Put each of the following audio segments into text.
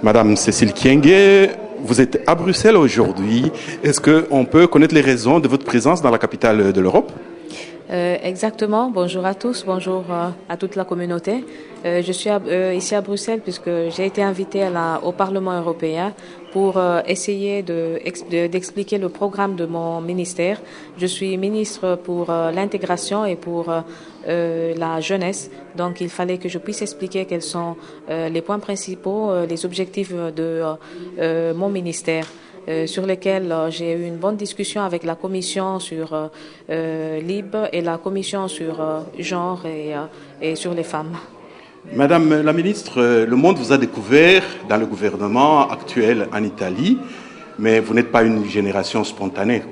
Madame Cécile Kyenge, vous êtes à Bruxelles aujourd'hui. Est-ce qu'on peut connaître les raisons de votre présence dans la capitale de l'Europe? Exactement. Bonjour à tous, bonjour à toute la communauté. Je suis ici à Bruxelles puisque j'ai été invitée au Parlement européen pour essayer d'expliquer le programme de mon ministère. Je suis ministre pour l'intégration et pour la jeunesse. Donc il fallait que je puisse expliquer quels sont les points principaux, les objectifs de mon ministère. Sur lesquels j'ai eu une bonne discussion avec la commission sur LIBE et la commission sur genre et sur les femmes. Madame la ministre, le monde vous a découvert dans le gouvernement actuel en Italie, mais vous n'êtes pas une génération spontanée.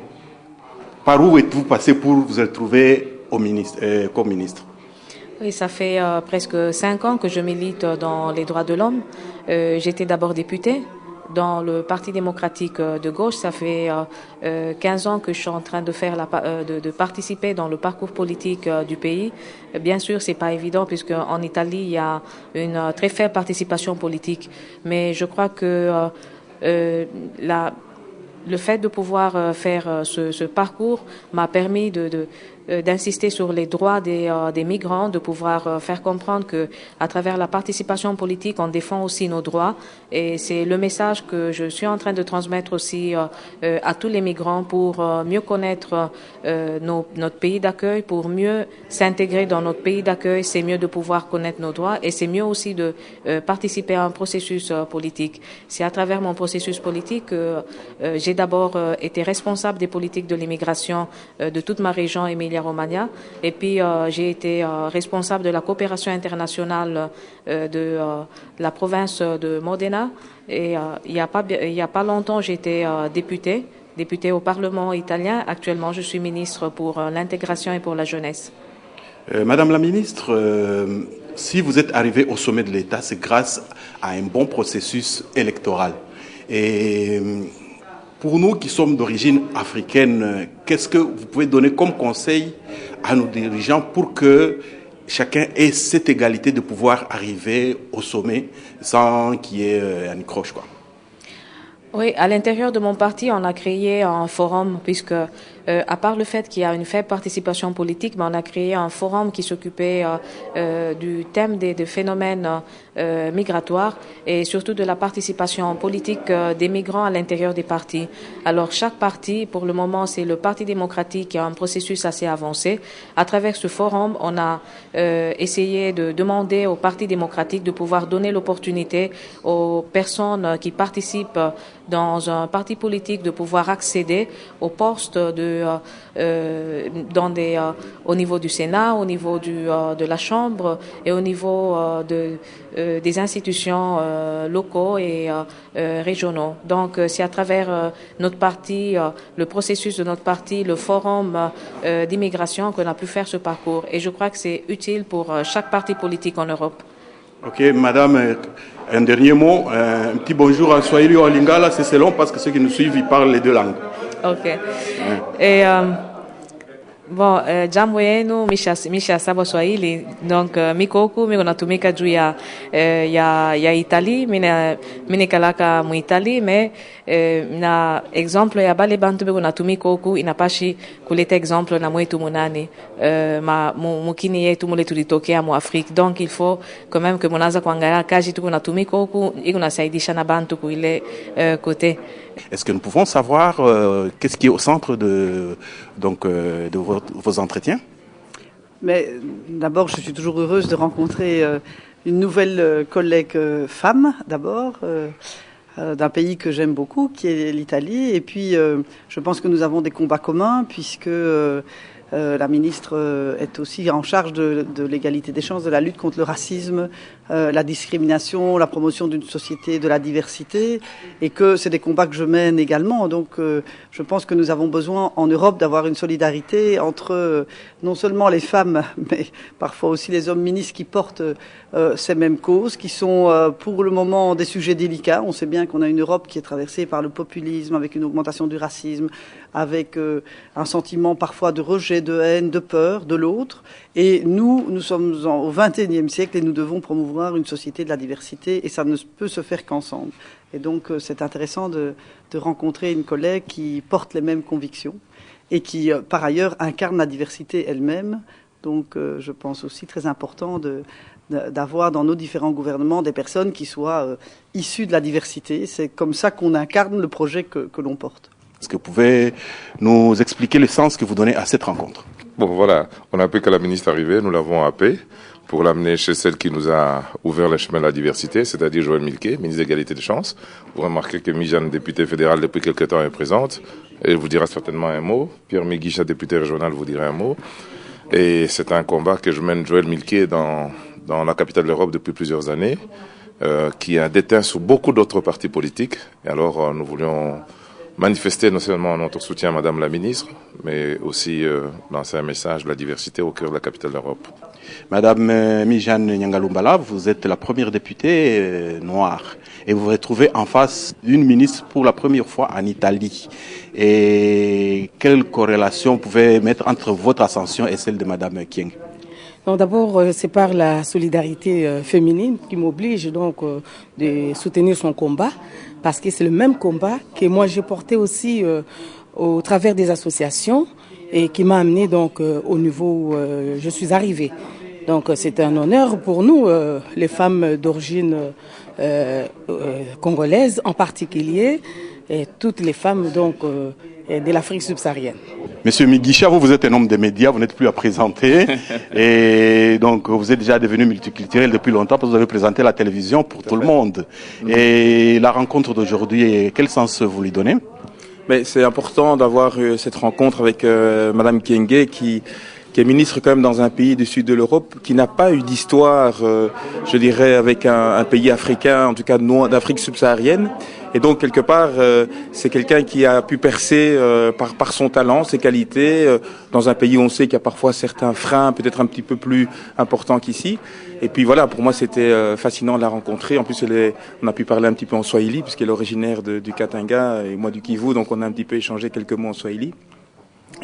Par où êtes-vous passé pour vous retrouver comme ministre? Oui, ça fait presque 5 ans que je milite dans les droits de l'homme. J'étais d'abord députée dans le Parti démocratique de gauche. Ça fait 15 ans que je suis en train de faire de participer dans le parcours politique du pays. Bien sûr, c'est pas évident puisque en Italie il y a une très faible participation politique, mais je crois que le fait de pouvoir faire ce parcours m'a permis d'insister sur les droits des migrants, de pouvoir faire comprendre que à travers la participation politique, on défend aussi nos droits. Et c'est le message que je suis en train de transmettre aussi à tous les migrants pour mieux connaître notre pays d'accueil, pour mieux s'intégrer dans notre pays d'accueil. C'est mieux de pouvoir connaître nos droits et c'est mieux aussi de participer à un processus politique. C'est à travers mon processus politique que j'ai d'abord été responsable des politiques de l'immigration de toute ma région Emilia-Romagna et puis j'ai été responsable de la coopération internationale de la province de Modena et il y a pas longtemps j'étais députée au Parlement italien. Actuellement, je suis ministre pour l'intégration et pour la jeunesse. Madame la ministre, si vous êtes arrivée au sommet de l'État, c'est grâce à un bon processus électoral. Et pour nous qui sommes d'origine africaine, qu'est-ce que vous pouvez donner comme conseil à nos dirigeants pour que chacun ait cette égalité de pouvoir arriver au sommet sans qu'il y ait un croche, quoi? Oui, à l'intérieur de mon parti, on a créé un forum puisque, à part le fait qu'il y a une faible participation politique, mais on a créé un forum qui s'occupait du thème des phénomènes migratoires et surtout de la participation politique des migrants à l'intérieur des partis. Alors chaque parti, pour le moment, c'est le Parti démocratique qui a un processus assez avancé. À travers ce forum, on a essayé de demander au Parti démocratique de pouvoir donner l'opportunité aux personnes qui participent dans un parti politique de pouvoir accéder aux postes au niveau du Sénat, au niveau de la Chambre et au niveau des institutions locaux et régionaux. Donc c'est à travers notre parti, le processus de notre parti, le forum d'immigration qu'on a pu faire ce parcours. Et je crois que c'est utile pour chaque parti politique en Europe. Ok, madame, un dernier mot, un petit bonjour en Swahili ou en Lingala, c'est selon parce que ceux qui nous suivent, ils parlent les deux langues. Ok. Et bon, jambo yenu misha saba Swahili, donc miko huku miko natumika juu ya Italy, mine kalaka mu Italy, mais na exemple ya bale bantu biko natumika huku inapashi kuleta exemple na mwetu munani mukini yetu mule tulitokea mu Afrique. Donc il faut quand même que munaanza kuangalia kazi tuko natumika huku iko nasaidisha na bantu kuile côté. Est-ce que nous pouvons savoir qu'est-ce qui est au centre de vos entretiens? Mais d'abord, je suis toujours heureuse de rencontrer une nouvelle collègue femme, d'abord, d'un pays que j'aime beaucoup, qui est l'Italie. Et puis, je pense que nous avons des combats communs, puisque la ministre est aussi en charge de l'égalité des chances, de la lutte contre le racisme, la discrimination, la promotion d'une société de la diversité, et que c'est des combats que je mène également. Donc je pense que nous avons besoin en Europe d'avoir une solidarité entre non seulement les femmes, mais parfois aussi les hommes ministres qui portent ces mêmes causes, qui sont pour le moment des sujets délicats. On sait bien qu'on a une Europe qui est traversée par le populisme, avec une augmentation du racisme, avec un sentiment parfois de rejet, de haine, de peur de l'autre. Et nous sommes au XXIe siècle et nous devons promouvoir promouvoir une société de la diversité et ça ne peut se faire qu'ensemble. Et donc c'est intéressant de rencontrer une collègue qui porte les mêmes convictions et qui par ailleurs incarne la diversité elle-même. Donc je pense aussi très important d'avoir dans nos différents gouvernements des personnes qui soient issues de la diversité. C'est comme ça qu'on incarne le projet que l'on porte. Est-ce que vous pouvez nous expliquer le sens que vous donnez à cette rencontre? Bon, voilà, on a appris que la ministre est arrivée, nous l'avons appelée pour l'amener chez celle qui nous a ouvert le chemin de la diversité, c'est-à-dire Joëlle Milquet, ministre de l'égalité des chances. Vous remarquez que Mijane, députée fédérale depuis quelque temps, est présente. Elle vous dira certainement un mot. Pierre Miguicha, député régional, vous dira un mot. Et c'est un combat que je mène, Joëlle Milquet, dans la capitale de l'Europe depuis plusieurs années, qui a déteint sur beaucoup d'autres partis politiques. Et alors, nous voulions manifester non seulement notre soutien à Madame la ministre, mais aussi lancer un message de la diversité au cœur de la capitale de l'Europe. Madame Mijane Nyangalumbala, vous êtes la première députée noire et vous vous retrouvez en face d'une ministre pour la première fois en Italie. Et quelle corrélation vous pouvez mettre entre votre ascension et celle de Madame Kyenge? Donc d'abord, c'est par la solidarité féminine qui m'oblige donc de soutenir son combat, parce que c'est le même combat que moi j'ai porté aussi au travers des associations et qui m'a amené donc au niveau où je suis arrivée. Donc c'est un honneur pour nous, les femmes d'origine congolaise en particulier, et toutes les femmes donc de l'Afrique subsaharienne. Monsieur Miguicha, vous êtes un homme des médias, vous n'êtes plus à présenter et donc vous êtes déjà devenu multiculturel depuis longtemps parce que vous avez présenté la télévision pour tout le monde. Et la rencontre d'aujourd'hui, quel sens vous lui donnez? Mais c'est important d'avoir cette rencontre avec Madame Kyenge qui est ministre quand même dans un pays du sud de l'Europe, qui n'a pas eu d'histoire, je dirais, avec un pays africain, en tout cas d'Afrique subsaharienne. Et donc, quelque part, c'est quelqu'un qui a pu percer par son talent, ses qualités, dans un pays où on sait qu'il y a parfois certains freins, peut-être un petit peu plus importants qu'ici. Et puis voilà, pour moi, c'était fascinant de la rencontrer. En plus, on a pu parler un petit peu en swahili, puisqu'elle est originaire du Katanga et moi du Kivu, donc on a un petit peu échangé quelques mots en swahili.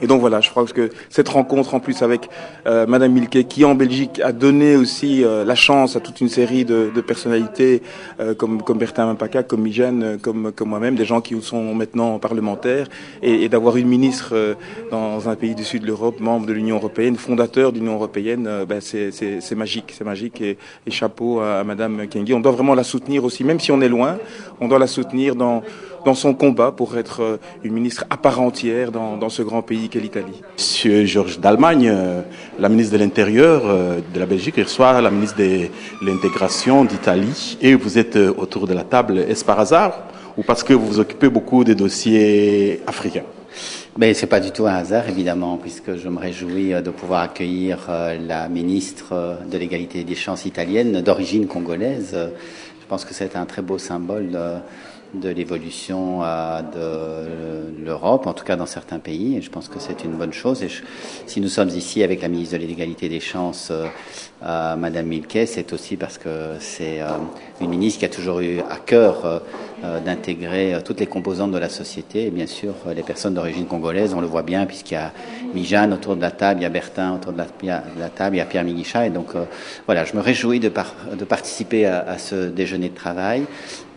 Et donc voilà, je crois que cette rencontre en plus avec Madame Milquet, qui en Belgique a donné aussi la chance à toute une série de personnalités comme Bertin Mpaka, comme Mijane, comme moi-même, des gens qui sont maintenant parlementaires, et d'avoir une ministre dans un pays du sud de l'Europe, membre de l'Union européenne, fondateur de l'Union européenne, c'est magique, et chapeau à Madame Kyenge. On doit vraiment la soutenir aussi, même si on est loin, on doit la soutenir dans son combat pour être une ministre à part entière dans ce grand pays qu'est l'Italie. Monsieur Georges Dalmagne, la ministre de l'Intérieur de la Belgique, reçoit la ministre de l'Intégration d'Italie et vous êtes autour de la table. Est-ce par hasard ou parce que vous vous occupez beaucoup des dossiers africains? Mais c'est pas du tout un hasard, évidemment, puisque je me réjouis de pouvoir accueillir la ministre de l'égalité des chances italienne d'origine congolaise. Je pense que c'est un très beau symbole de l'évolution de l'Europe, en tout cas dans certains pays, et je pense que c'est une bonne chose. Et si nous sommes ici avec la ministre de l'égalité des chances, Madame Milquet, c'est aussi parce que c'est une ministre qui a toujours eu à cœur d'intégrer toutes les composantes de la société, et bien sûr les personnes d'origine congolaise, on le voit bien puisqu'il y a Mijane autour de la table, il y a Bertin autour de la table, il y a Pierre Miguicha, et donc voilà, je me réjouis de participer à ce déjeuner de travail.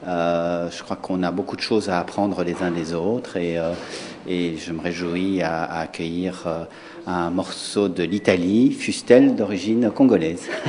Je crois qu'on a beaucoup de choses à apprendre les uns des autres et je me réjouis à accueillir un morceau de l'Italie, fût-elle d'origine congolaise.